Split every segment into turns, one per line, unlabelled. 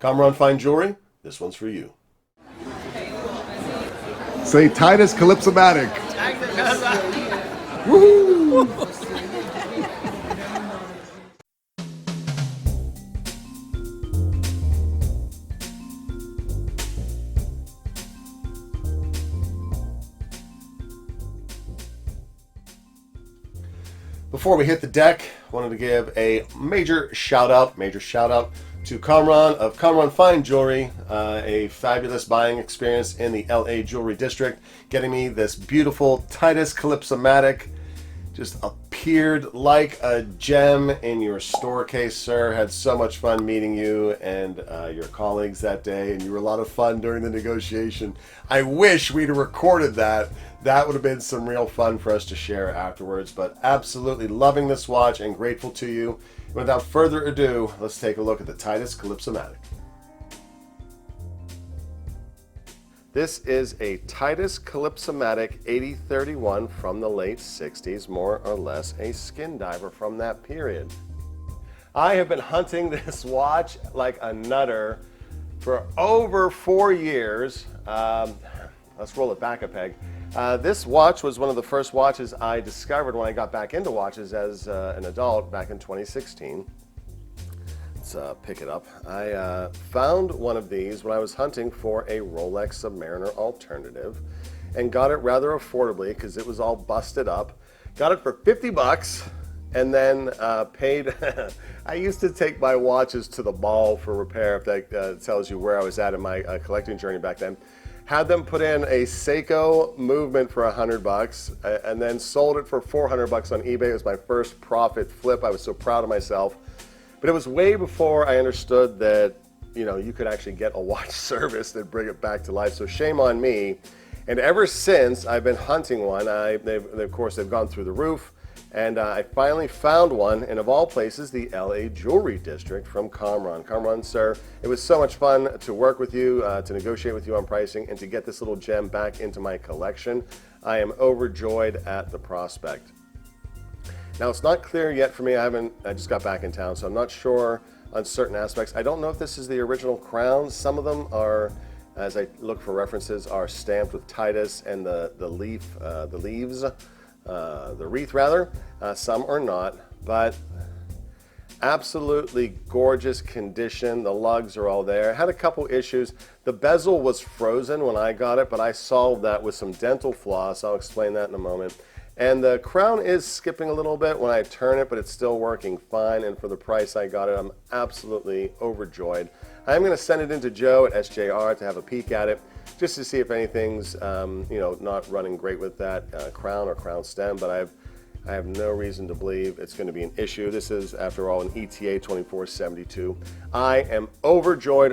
Kamran FIne Jewelry, this one's for you.
Say Titus Calypsomatic. Woohoo!
Before we hit the deck, I wanted to give a major shout out to Kamran of Kamran FIne Jewelry, a fabulous buying experience in the LA Jewelry District, getting me this beautiful Titus Calypsomatic. Just appeared like a gem in your store case, sir. Had so much fun meeting you and your colleagues that day, and you were a lot of fun during the negotiation. I wish we'd have recorded that. That would have been some real fun for us to share afterwards, but absolutely loving this watch and grateful to you. Without further ado, let's take a look at the Titus Calypsomatic. This is a Titus Calypsomatic 8031 from the late 60s, more or less a skin diver from that period. I have been hunting this watch like a nutter for over 4 years. Let's roll it back a peg. This watch was one of the first watches I discovered when I got back into watches as an adult back in 2016. Let's pick it up. I found one of these when I was hunting for a Rolex Submariner alternative and got it rather affordably because it was all busted up. Got it for 50 bucks and then paid. I used to take my watches to the mall for repair, if that tells you where I was at in my collecting journey back then. Had them put in a Seiko movement for 100 bucks and then sold it for 400 bucks on eBay. It was my first profit flip. I was so proud of myself. But it was way before I understood that, you know, you could actually get a watch service and bring it back to life. So shame on me. And ever since I've been hunting one, of course, they've gone through the roof. And I finally found one, and of all places, the LA Jewelry District from Kamran. Kamran, sir, it was so much fun to work with you, to negotiate with you on pricing, and to get this little gem back into my collection. I am overjoyed at the prospect. Now, it's not clear yet for me. I just got back in town, so I'm not sure on certain aspects. I don't know if this is the original crown. Some of them are, as I look for references, are stamped with Titus and the leaves. The wreath rather, some are not, but absolutely gorgeous condition. The lugs are all there. Had a couple issues. The bezel was frozen when I got it, but I solved that with some dental floss. I'll explain that in a moment. And the crown is skipping a little bit when I turn it, but it's still working fine. And for the price I got it, I'm absolutely overjoyed. I'm going to send it into Joe at SJR to have a peek at it, just to see if anything's not running great with that crown or crown stem, but I have no reason to believe it's going to be an issue. This is, after all, an ETA 2472. I am overjoyed.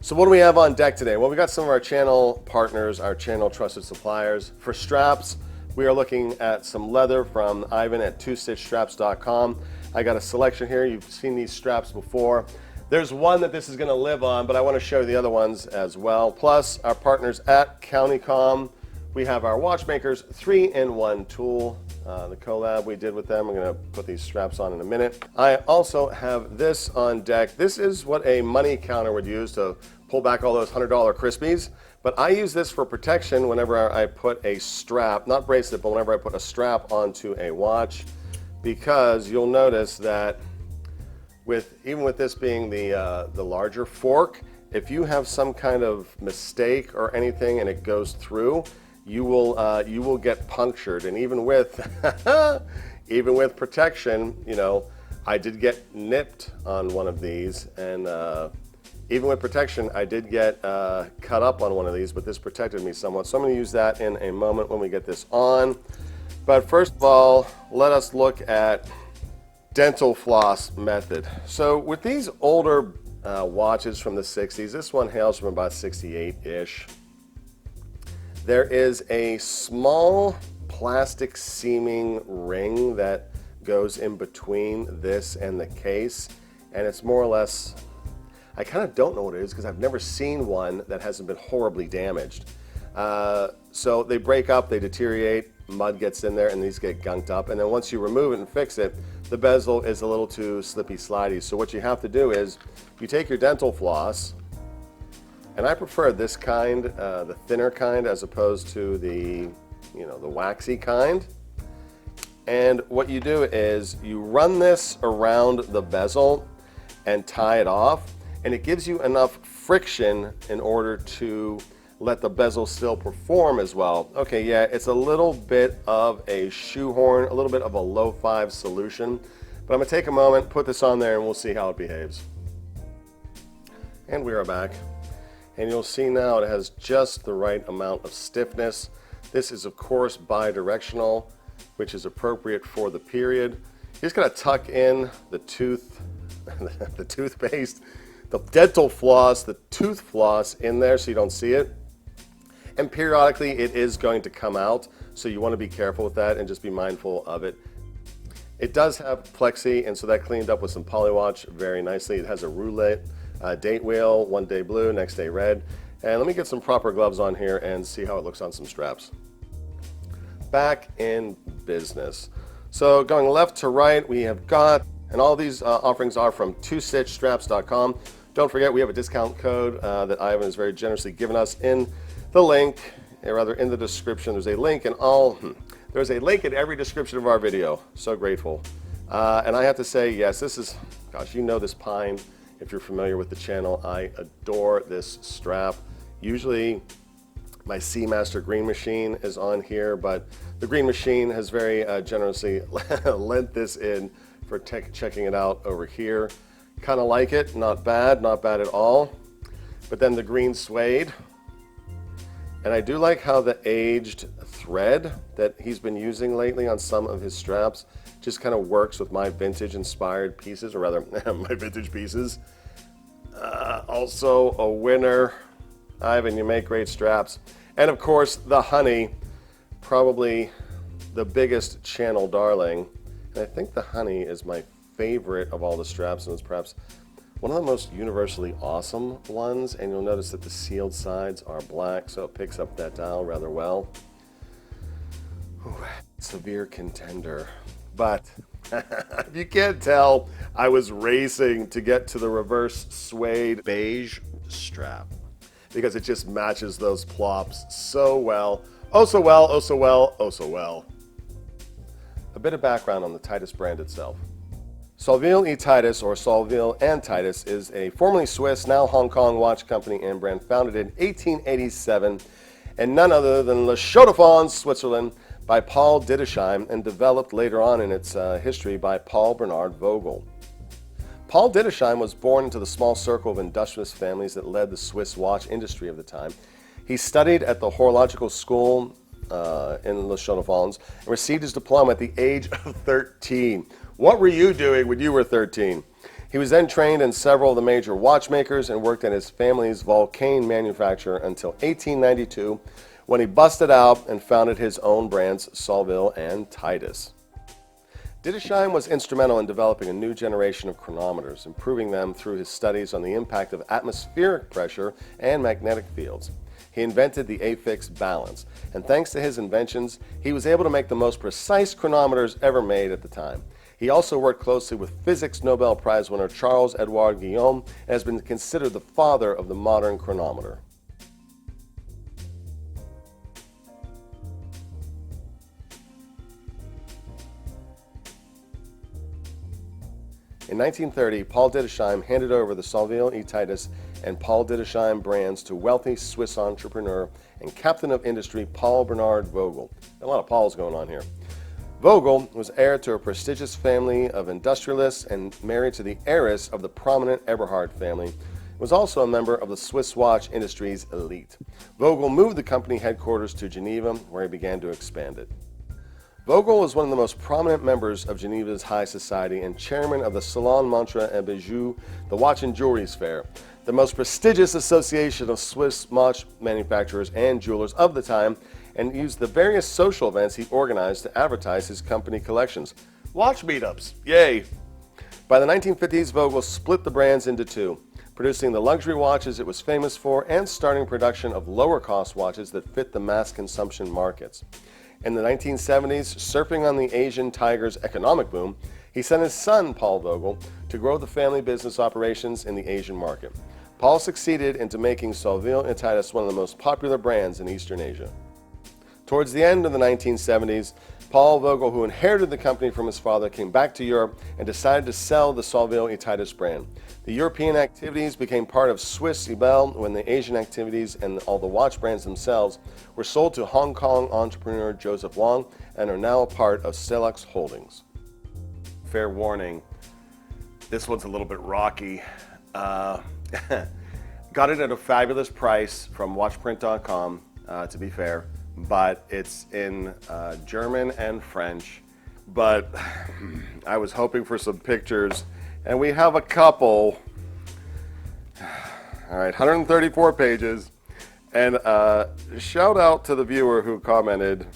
So what do we have on deck today? Well, we got some of our channel partners, our channel trusted suppliers. For straps, we are looking at some leather from Ivan at twostitchstraps.com. I got a selection here. You've seen these straps before. There's one that this is going to live on, but I want to show you the other ones as well. Plus, our partners at CountyCom. We have our watchmakers 3-in-1 tool, the collab we did with them. I'm going to put these straps on in a minute. I also have this on deck. This is what a money counter would use to pull back all those $100 Crispies. But I use this for protection whenever I put a strap, not bracelet, but whenever I put a strap onto a watch, because you'll notice that even with this being the larger fork, if you have some kind of mistake or anything and it goes through, you will get punctured. And even with protection, you know, I did get nipped on one of these, and even with protection, I did get cut up on one of these, but this protected me somewhat. So I'm going to use that in a moment when we get this on. But first of all, let us look at dental floss method. So with these older watches from the 60s, this one hails from about 68-ish. There is a small plastic seaming ring that goes in between this and the case, and it's more or less, I kind of don't know what it is because I've never seen one that hasn't been horribly damaged. So they break up, they deteriorate, mud gets in there and these get gunked up. And then once you remove it and fix it, the bezel is a little too slippy slidey. So what you have to do is you take your dental floss, and I prefer this kind, the thinner kind, as opposed to the, the waxy kind. And what you do is you run this around the bezel and tie it off, and it gives you enough friction in order to let the bezel still perform as well. Okay, yeah, it's a little bit of a shoehorn, a little bit of a low 5 solution, but I'm gonna take a moment, put this on there, and we'll see how it behaves. And we are back. And you'll see now it has just the right amount of stiffness. This is, of course, bi-directional, which is appropriate for the period. You're just gonna tuck in the the toothpaste, the dental floss, the tooth floss in there so you don't see it. And periodically it is going to come out, so you want to be careful with that and just be mindful of it. It does have plexi, and so that cleaned up with some polywatch very nicely. It has a roulette date wheel, one day blue, next day red. And let me get some proper gloves on here and see how it looks on some straps. Back in business. So going left to right, we have got, and all these offerings are from 2stitchstraps.com. Don't forget, we have a discount code that Ivan has very generously given us in the link, or rather in the description. There's a link in there's a link in every description of our video. So grateful. And I have to say, yes, this is, gosh, you know this pine. If you're familiar with the channel, I adore this strap. Usually my Seamaster Green Machine is on here, but the Green Machine has very generously lent this in for checking it out over here. Kind of like it, not bad at all. But then the green suede. And I do like how the aged thread that he's been using lately on some of his straps just kind of works with my vintage inspired pieces, or rather my vintage pieces. Also a winner. Ivan, you make great straps. And of course the honey, probably the biggest channel darling. And I think the honey is my favorite of all the straps, and it's perhaps one of the most universally awesome ones. And you'll notice that the sealed sides are black, so it picks up that dial rather well. Ooh, severe contender. But if you can't tell, I was racing to get to the reverse suede beige strap because it just matches those plops so well. Oh so well, oh so well, oh so well. A bit of background on the Titus brand itself. Solville et Titus, or Solville and Titus, is a formerly Swiss, now Hong Kong watch company and brand founded in 1887 and none other than Le Chaux de Fonds, Switzerland, by Paul Ditisheim, and developed later on in its history by Paul Bernard Vogel. Paul Ditisheim was born into the small circle of industrialist families that led the Swiss watch industry of the time. He studied at the horological school in Le Chaux de Fonds and received his diploma at the age of 13. What were you doing when you were 13? He was then trained in several of the major watchmakers and worked at his family's Vulcain manufacturer until 1892, when he busted out and founded his own brands, Solville and Titus. Ditisheim was instrumental in developing a new generation of chronometers, improving them through his studies on the impact of atmospheric pressure and magnetic fields. He invented the affix balance, and thanks to his inventions, he was able to make the most precise chronometers ever made at the time. He also worked closely with Physics Nobel Prize winner Charles Edouard Guillaume and has been considered the father of the modern chronometer. In 1930, Paul Ditisheim handed over the Solville et Titus and Paul Ditisheim brands to wealthy Swiss entrepreneur and captain of industry Paul Bernard Vogel. A lot of Pauls going on here. Vogel was heir to a prestigious family of industrialists and married to the heiress of the prominent Eberhard family. Was also a member of the Swiss watch industry's elite. Vogel moved the company headquarters to Geneva, where he began to expand it. Vogel was one of the most prominent members of Geneva's high society and chairman of the Salon Montre et Bijoux, the watch and jewelry fair, the most prestigious association of Swiss watch manufacturers and jewelers of the time, and used the various social events he organized to advertise his company collections. Watch meetups, yay! By the 1950s, Vogel split the brands into two, producing the luxury watches it was famous for and starting production of lower-cost watches that fit the mass consumption markets. In the 1970s, surfing on the Asian tiger's economic boom, he sent his son, Paul Vogel, to grow the family business operations in the Asian market. Paul succeeded into making Solville and Titus one of the most popular brands in Eastern Asia. Towards the end of the 1970s, Paul Vogel, who inherited the company from his father, came back to Europe and decided to sell the Solville et Titus brand. The European activities became part of Swiss Ebel when the Asian activities and all the watch brands themselves were sold to Hong Kong entrepreneur Joseph Wong and are now a part of Celux Holdings. Fair warning, this one's a little bit rocky. Got it at a fabulous price from watchprint.com, to be fair, but it's in German and French. But I was hoping for some pictures, and we have a couple. All right, 134 pages. And shout out to the viewer who commented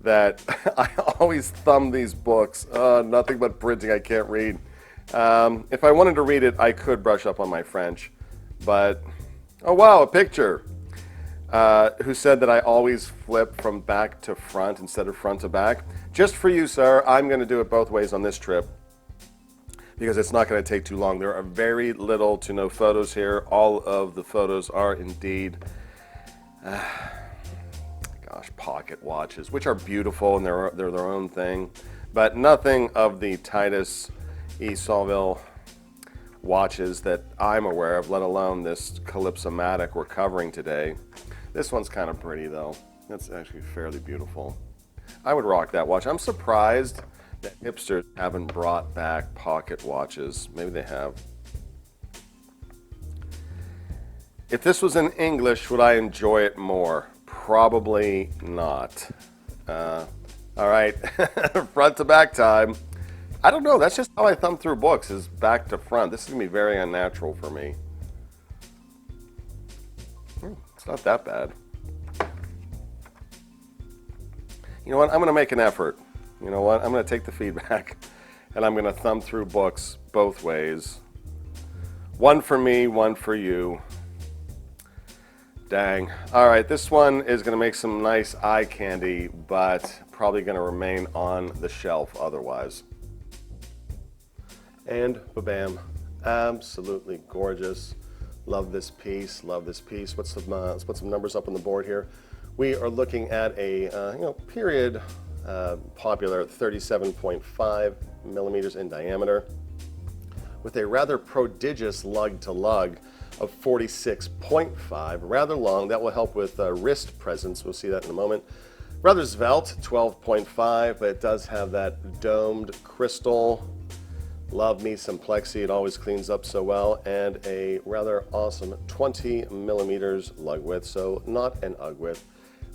that I always thumb these books. Nothing but printing, I can't read. If I wanted to read it, I could brush up on my French. But, oh wow, a picture. Who said that I always flip from back to front instead of front to back. Just for you, sir, I'm going to do it both ways on this trip because it's not going to take too long. There are very little to no photos here. All of the photos are indeed, pocket watches, which are beautiful and they're their own thing, but nothing of the Titus E. Solville watches that I'm aware of, let alone this Calypsomatic we're covering today. This one's kind of pretty though. That's actually fairly beautiful. I would rock that watch. I'm surprised that hipsters haven't brought back pocket watches. Maybe they have. If this was in English, would I enjoy it more? Probably not. All right, front to back time. I don't know, that's just how I thumb through books, is back to front. This is gonna be very unnatural for me. It's not that bad. You know what, I'm gonna make an effort. You know what, I'm gonna take the feedback and I'm gonna thumb through books both ways. One for me, one for you. Dang. All right, this one is gonna make some nice eye candy, but probably gonna remain on the shelf otherwise. And ba-bam, absolutely gorgeous. Love this piece, love this piece. Let's put some numbers up on the board here. We are looking at a period popular 37.5 millimeters in diameter with a rather prodigious lug to lug of 46.5, rather long. That will help with wrist presence. We'll see that in a moment. Rather svelte, 12.5, but it does have that domed crystal. Love me some plexi, it always cleans up so well, and a rather awesome 20 millimeters lug width, so not an UGG width.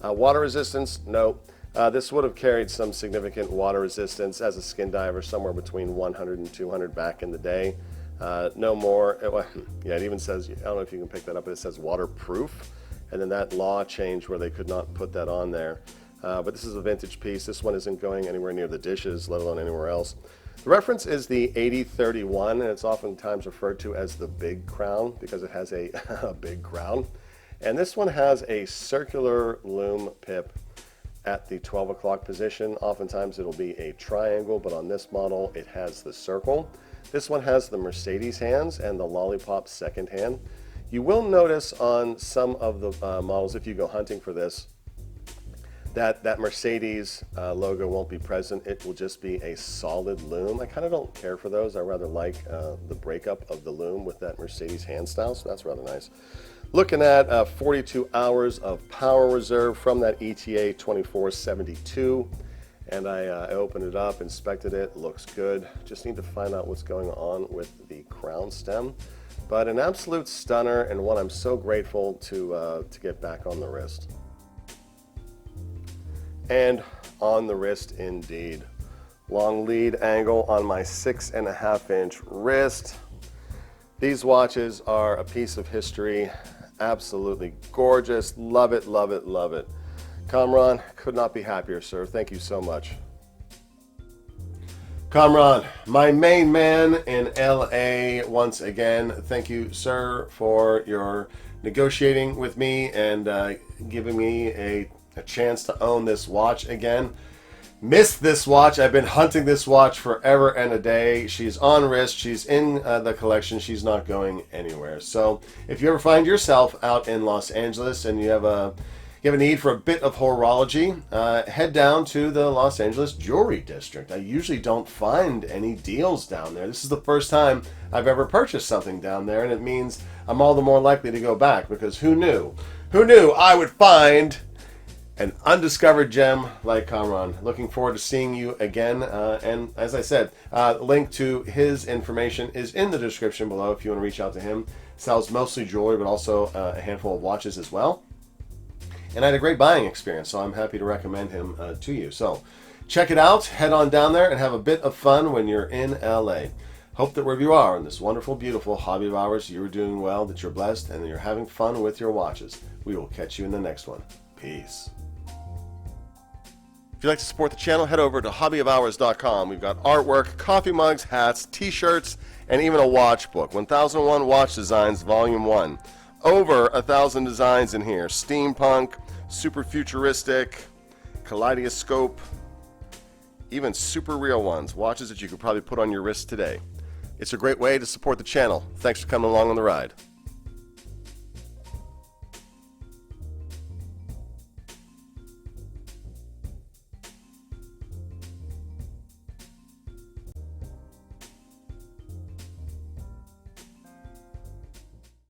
Water resistance, no. This would have carried some significant water resistance as a skin diver, somewhere between 100 and 200 back in the day. No more. It even says, I don't know if you can pick that up, but it says waterproof, and then that law changed where they could not put that on there. But this is a vintage piece. This one isn't going anywhere near the dishes, let alone anywhere else. The reference is the 8031, and it's oftentimes referred to as the big crown because it has a big crown. And this one has a circular loom pip at the 12 o'clock position. Oftentimes it'll be a triangle, but on this model it has the circle. This one has the Mercedes hands and the lollipop second hand. You will notice on some of the models, if you go hunting for this, that Mercedes logo won't be present. It will just be a solid loom. I kind of don't care for those. I rather like the breakup of the loom with that Mercedes hand style, so that's rather nice. Looking at 42 hours of power reserve from that ETA 2472. And I opened it up, inspected it, looks good. Just need to find out what's going on with the crown stem. But an absolute stunner, and one I'm so grateful to get back on the wrist. And on the wrist indeed. Long lead angle on my 6.5-inch wrist. These watches are a piece of history. Absolutely gorgeous. Love it, love it, love it. Kamran, could not be happier, sir. Thank you so much. Kamran, my main man in LA, once again, thank you, sir, for your negotiating with me and giving me a a chance to own this watch again. Missed this watch. I've been hunting this watch forever and a day. She's on wrist. She's in the collection. She's not going anywhere. So if you ever find yourself out in Los Angeles and you have a need for a bit of horology, head down to the Los Angeles Jewelry District. I usually don't find any deals down there. This is the first time I've ever purchased something down there, and it means I'm all the more likely to go back, because who knew? Who knew I would find an undiscovered gem like Kamran. Looking forward to seeing you again. And as I said, link to his information is in the description below if you want to reach out to him. Sells mostly jewelry, but also a handful of watches as well. And I had a great buying experience, so I'm happy to recommend him to you. So check it out. Head on down there and have a bit of fun when you're in LA. Hope that wherever you are in this wonderful, beautiful hobby of ours, you're doing well, that you're blessed, and that you're having fun with your watches. We will catch you in the next one. Peace. If you'd like to support the channel, head over to hobbyofhours.com. We've got artwork, coffee mugs, hats, t-shirts, and even a watch book. 1001 Watch Designs, Volume 1. Over 1,000 designs in here. Steampunk, super futuristic, kaleidoscope, even super real ones. Watches that you could probably put on your wrist today. It's a great way to support the channel. Thanks for coming along on the ride.